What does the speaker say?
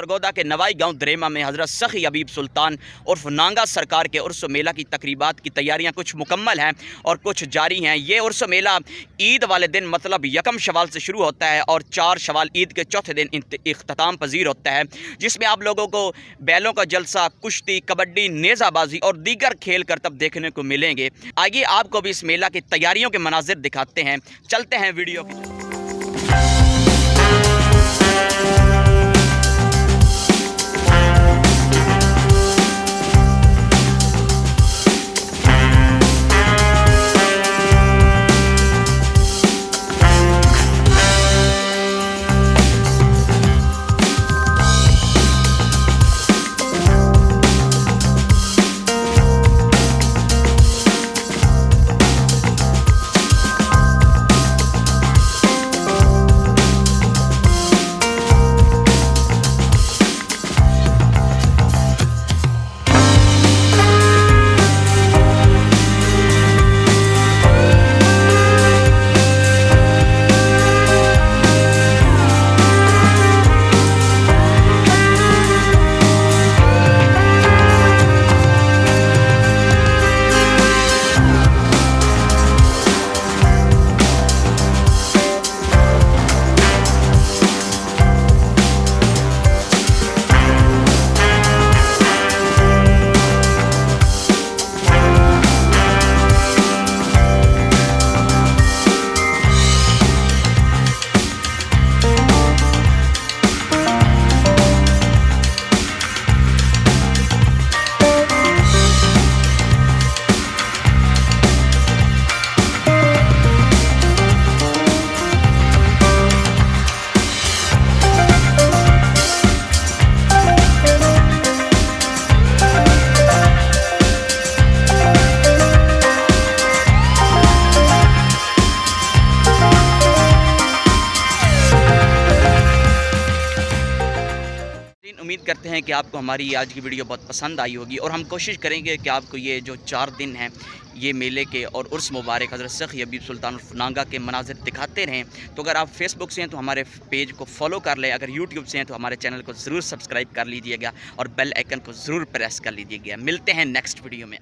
सरगोदा के नवाई गांव द्रेमा में हज़रत सखी हबीब सुल्तान उर्फ नांगा सरकार के उर्स मेला की तकरीबात की तैयारियां कुछ मुकम्मल हैं और कुछ जारी हैं। ये उर्स मेला ईद वाले दिन मतलब यकम शवाल से शुरू होता है और 4 शवाल ईद के चौथे दिन इख्तिताम पजीर होता है, जिसमें आप लोगों को बैलों का जलसा, कुश्ती, कबड्डी, नेज़ाबाजी और दीगर खेल करतब देखने को मिलेंगे। आइए आपको भी इस मेला की तैयारियों के मनाजिर दिखाते हैं। चलते हैं वीडियो की। उम्मीद करते हैं कि आपको हमारी आज की वीडियो बहुत पसंद आई होगी और हम कोशिश करेंगे कि आपको ये जो 4 दिन हैं ये मेले के और उर्स मुबारक हज़रत सखी हबीब सुल्तान उर्फ नांगा के मनाजिर दिखाते रहें। तो अगर आप फेसबुक से हैं तो हमारे पेज को फॉलो कर लें, अगर यूट्यूब से हैं तो हमारे चैनल को ज़रूर सब्सक्राइब कर लीजिएगा और बेल आइकन को ज़रूर प्रेस कर लीजिएगा। मिलते हैं नेक्स्ट वीडियो में।